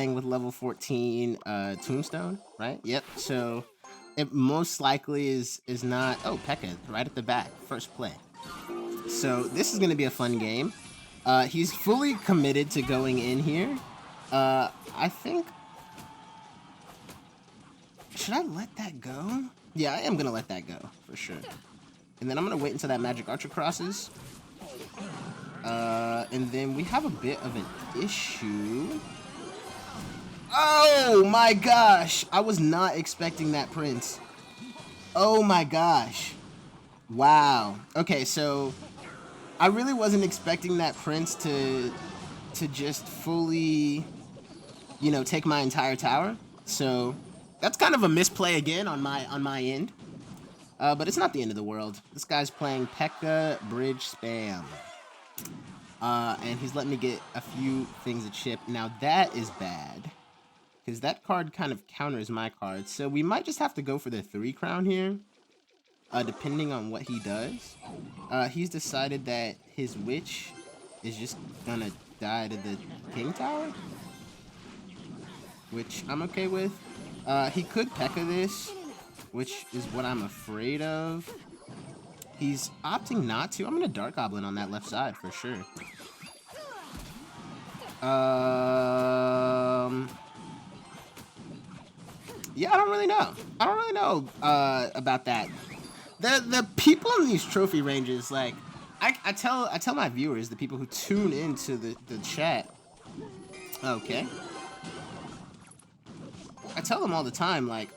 playing with level 14 Tombstone, right? Yep. So it most likely is not. Oh, Pekka right at the back, first play. So this is gonna be a fun game. He's fully committed to going in here. I think. Should I let that go? Yeah, I am gonna let that go for sure. And then I'm gonna wait until that magic archer crosses. And then we have a bit of an issue. Oh my gosh! I was not expecting that, Prince. Oh my gosh. Wow. Okay, so I really wasn't expecting that Prince to just fully, take my entire tower. So that's kind of a misplay again on my end. But it's not the end of the world. This guy's playing Pekka Bridge Spam. And he's letting me get a few things to chip. Now that is bad, because that card kind of counters my card. So we might just have to go for the 3 crown here, depending on what he does. He's decided that his witch is just gonna die to the king tower, which I'm okay with. He could Pekka this, which is what I'm afraid of. He's opting not to. I'm gonna Dark Goblin on that left side for sure. Yeah, I don't really know. I don't really know about that. The people in these trophy ranges, like, I tell my viewers, the people who tune into the chat, okay, I tell them all the time, like,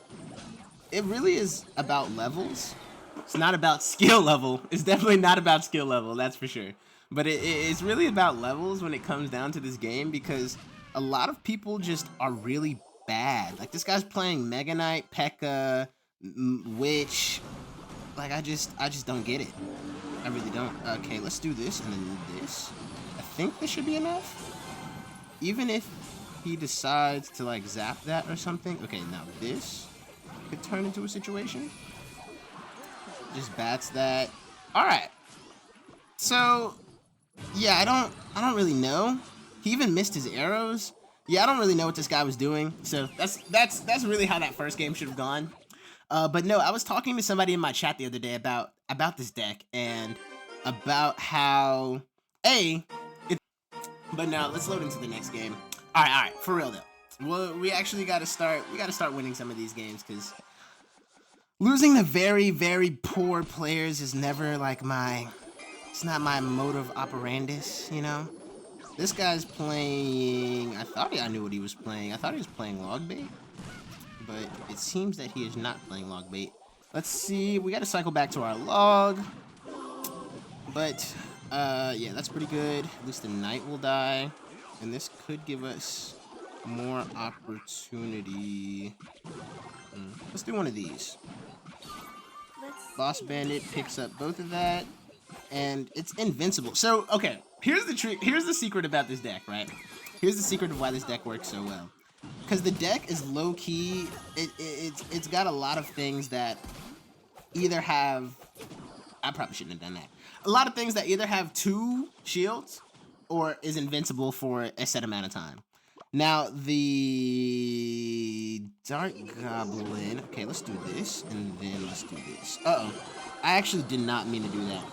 it really is about levels. It's not about skill level. It's definitely not about skill level, that's for sure. But it's really about levels when it comes down to this game, because a lot of people just are really bad. Like, this guy's playing Mega Knight, Pekka, Witch. Like, I just don't get it. I really don't. Okay, let's do this and then this. I think this should be enough. Even if he decides to, like, zap that or something. Okay, now this could turn into a situation. Just bats that. All right. So, yeah, I don't really know. He even missed his arrows. Yeah, I don't really know what this guy was doing. So that's really how that first game should have gone. But no, I was talking to somebody in my chat the other day about this deck and about how but now let's load into the next game. All right, for real though. Well, we actually got to start winning some of these games, because losing to very, very poor players is never like it's not my modus operandus, you know? This guy's playing, I knew what he was playing. I thought he was playing Logbait, but it seems that he is not playing Logbait. Let's see, we got to cycle back to our log, but yeah, that's pretty good. At least the knight will die, and this could give us more opportunity. Let's do one of these. Boss Bandit picks up both of that, and it's invincible. So, okay, here's the trick. Here's the secret about this deck, right? Here's the secret of why this deck works so well. Because the deck is low-key. It's got a lot of things that either have... I probably shouldn't have done that. A lot of things that either have 2 shields or is invincible for a set amount of time. Now, the Dark Goblin... Okay, let's do this, and then let's do this. Uh-oh. I actually did not mean to do that.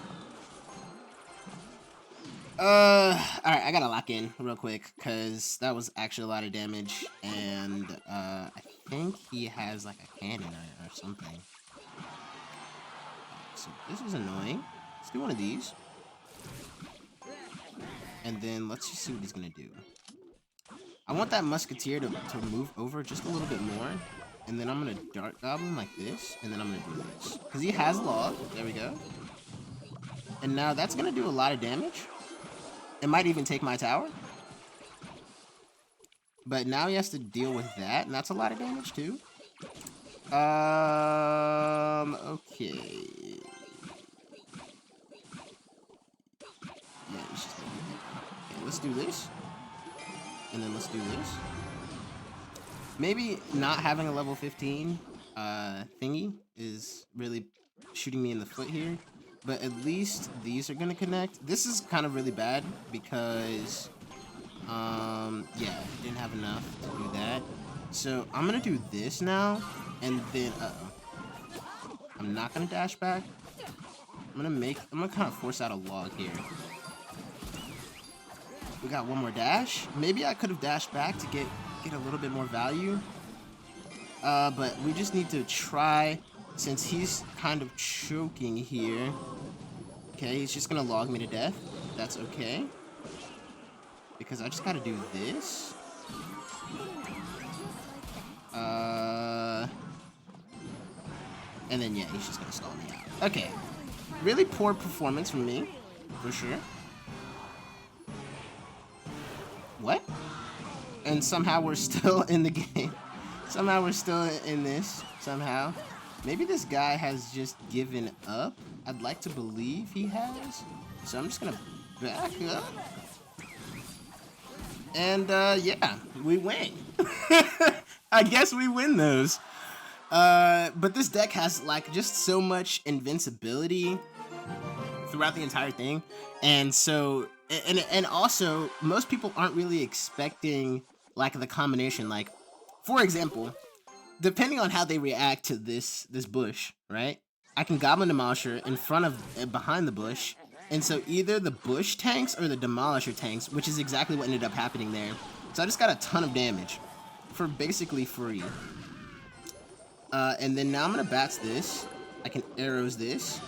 Alright, I gotta lock in real quick, because that was actually a lot of damage, and, I think he has, like, a cannon or something. So this is annoying. Let's do one of these. And then let's just see what he's gonna do. I want that Musketeer to move over just a little bit more. And then I'm gonna Dark Goblin like this, and then I'm gonna do this. Because he has Log. There we go. And now that's gonna do a lot of damage. It might even take my tower. But now he has to deal with that, and that's a lot of damage too. Okay. Yeah, it's just okay, let's do this. And then let's do this. Maybe not having a level 15 thingy is really shooting me in the foot here. But at least these are going to connect. This is kind of really bad because Yeah, didn't have enough to do that. So I'm gonna do this now, and then, I'm not gonna dash back. I'm gonna kind of force out a log here. We got one more dash. Maybe I could have dashed back to get a little bit more value. But we just need to try, since he's kind of choking here. Okay, he's just gonna log me to death. That's okay. Because I just gotta do this. And then, yeah, he's just gonna stall me out. Okay. Really poor performance from me, for sure. What? And somehow we're still in the game. Somehow we're still in this. Somehow. Maybe this guy has just given up. I'd like to believe he has. So I'm just gonna back up. And, yeah, we win. I guess we win those. But this deck has, like, just so much invincibility throughout the entire thing. And so, and also, most people aren't really expecting, like, the combination. Like, for example, depending on how they react to this bush, right? I can Goblin Demolisher in front of, behind the bush. And so either the bush tanks or the Demolisher tanks, which is exactly what ended up happening there. So I just got a ton of damage for basically free. And then now I'm gonna bats this. I can arrows this.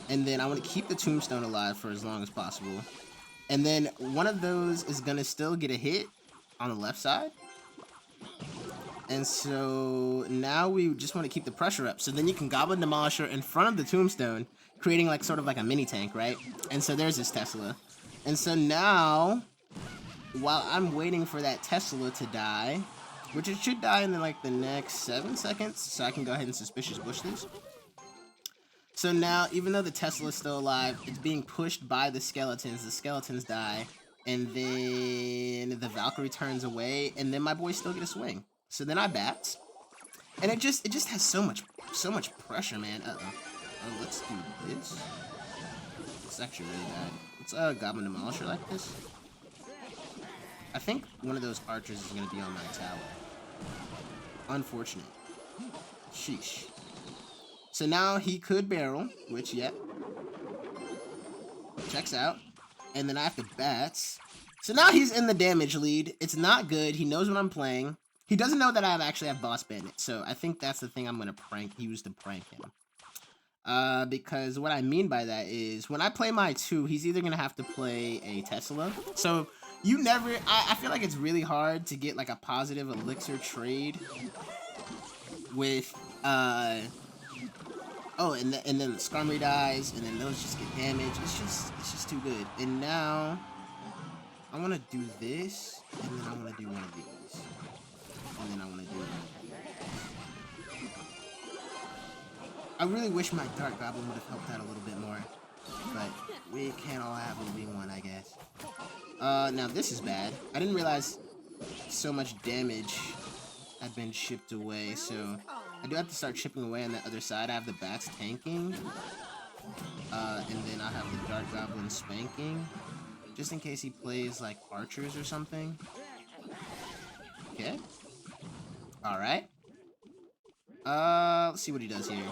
And then I want to keep the tombstone alive for as long as possible. And then one of those is gonna still get a hit on the left side. And so now we just want to keep the pressure up. So then you can Goblin Demolisher in front of the tombstone, creating like sort of like a mini tank, right? And so there's this Tesla. And so now, while I'm waiting for that Tesla to die, which it should die in like the next 7 seconds, so I can go ahead and Suspicious Bush this. So now, even though the Tesla is still alive, it's being pushed by the skeletons. The skeletons die, and then the Valkyrie turns away, and then my boys still get a swing. So then I bat, and it just has so much pressure, man. Let's do this. It's actually really bad. Let's Goblin Demolisher like this. I think one of those archers is gonna be on my tower. Unfortunate. Sheesh. So now he could barrel, which, yep. Checks out. And then I have to bats. So now he's in the damage lead. It's not good. He knows what I'm playing. He doesn't know that I actually have Boss Bandit. So I think that's the thing I'm going to use to prank him. Because what I mean by that is when I play my 2, he's either going to have to play a Tesla. So you never, I feel like it's really hard to get like a positive elixir trade with, oh, and then the Skarmory dies, and then those just get damaged. It's just too good. And now, I want to do this, and then I want to do one of these. And then I want to do one of these. I really wish my Dark Goblin would have helped out a little bit more. But we can't all have what we want, I guess. Now this is bad. I didn't realize so much damage had been shipped away, so I do have to start chipping away on the other side. I have the bats tanking, and then I have the Dark Goblin spanking, just in case he plays like archers or something. Okay. All right. Let's see what he does here.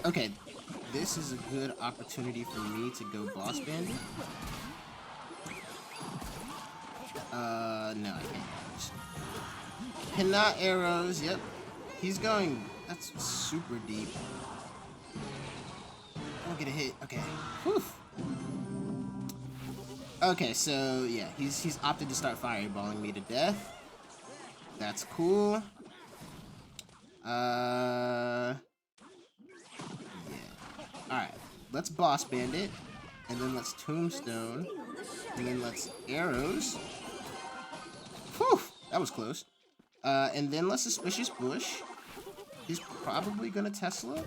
Okay, this is a good opportunity for me to go Boss Bandit. No, I can't. Cannot arrows. Yep. He's going. That's super deep. Don't get a hit. Okay. Whew. Okay, so yeah, he's opted to start fireballing me to death. That's cool. Yeah. Alright. Let's Boss Bandit. And then let's Tombstone. And then let's Arrows. Whew! That was close. And then let's Suspicious Bush. He's probably gonna Tesla.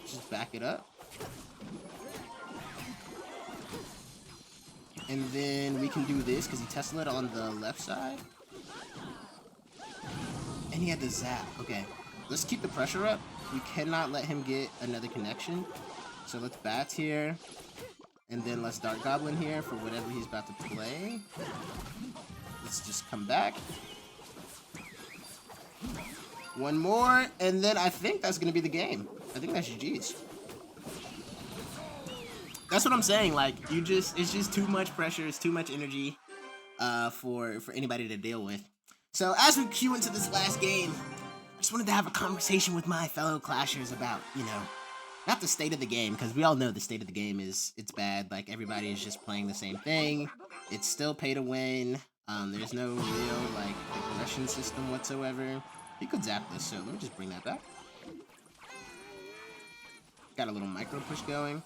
Just back it up. And then we can do this because he Tesla'd on the left side. And he had the zap. Okay. Let's keep the pressure up. We cannot let him get another connection. So let's bats here. And then let's Dark Goblin here for whatever he's about to play. Let's just come back. One more, and then I think that's going to be the game. I think that's GG's. That's what I'm saying. Like, it's just too much pressure. It's too much energy for anybody to deal with. So as we queue into this last game, I just wanted to have a conversation with my fellow Clashers about, you know, not the state of the game, because we all know the state of the game it's bad. Like, everybody is just playing the same thing. It's still pay to win. There's no real, like, progression system whatsoever. You could zap this, so let me just bring that back. Got a little micro push going.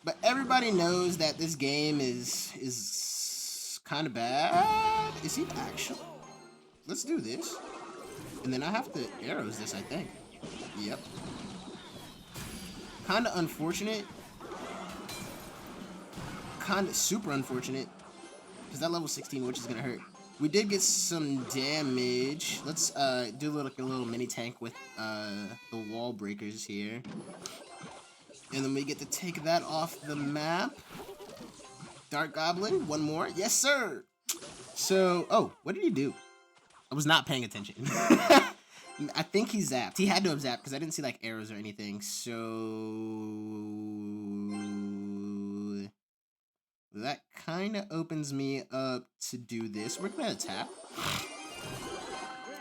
But everybody knows that this game is kind of bad. Is he actually? Let's do this. And then I have to arrows this, I think. Yep. Kind of unfortunate. Kind of super unfortunate. Because that level 16 witch is going to hurt. We did get some damage. Let's do a little mini tank with the wall breakers here. And then we get to take that off the map. Dark Goblin, one more. Yes, sir! So, oh, what did he do? I was not paying attention. I think he zapped. He had to have zapped because I didn't see like arrows or anything. So that kind of opens me up to do this. We're gonna attack.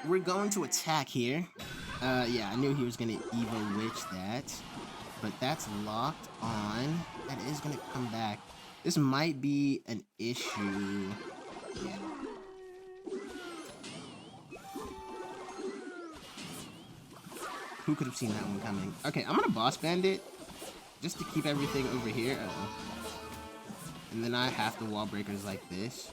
We're going to attack here. Yeah, I knew he was gonna Evo Witch that, but that's locked on. That is gonna come back. This might be an issue. Yeah. Who could have seen that one coming? Okay, I'm gonna boss bandit just to keep everything over here. Uh-oh. And then I have the wall breakers like this.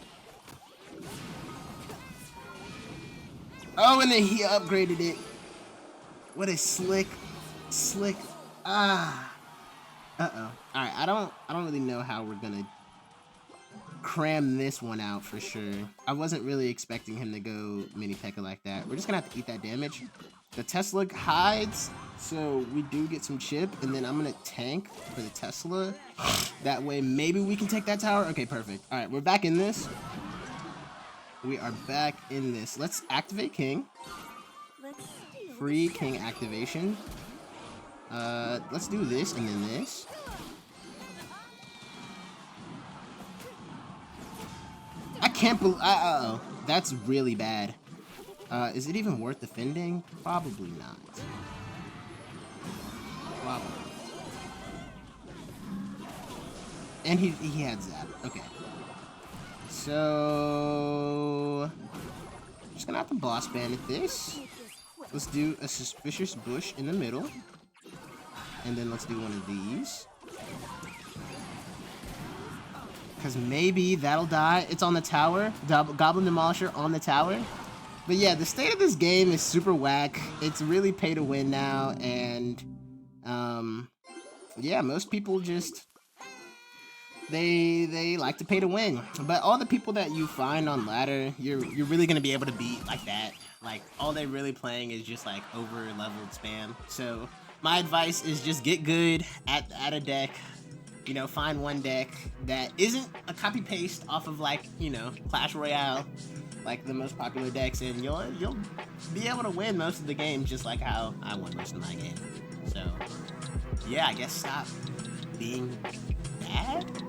Oh, and then he upgraded it. What a slick. Uh-oh. Alright, I don't really know how we're gonna cram this one out for sure. I wasn't really expecting him to go mini P.E.K.K.A like that. We're just gonna have to eat that damage. The Tesla hides, so we do get some chip, and then I'm gonna tank for the Tesla. That way, maybe we can take that tower. Okay, perfect. All right, we're back in this. We are back in this. Let's activate King. Free King activation. Let's do this and then this. I can't believe. Uh-oh, that's really bad. Is it even worth defending? Probably not. Probably. And he had Zap. Okay. So I'm just gonna have to boss bandit this. Let's do a suspicious bush in the middle. And then let's do one of these. Because maybe that'll die. It's on the tower. Goblin Demolisher on the tower. But yeah, the state of this game is super whack. It's really pay to win now, and yeah, most people just they like to pay to win. But all the people that you find on ladder, you're really gonna be able to beat like that. Like, all they're really playing is just like over leveled spam. So my advice is just get good at a deck. You know, find one deck that isn't a copy paste off of, like, you know, Clash Royale, like the most popular decks, and you'll be able to win most of the games just like how I won most of my game. So yeah, I guess stop being bad.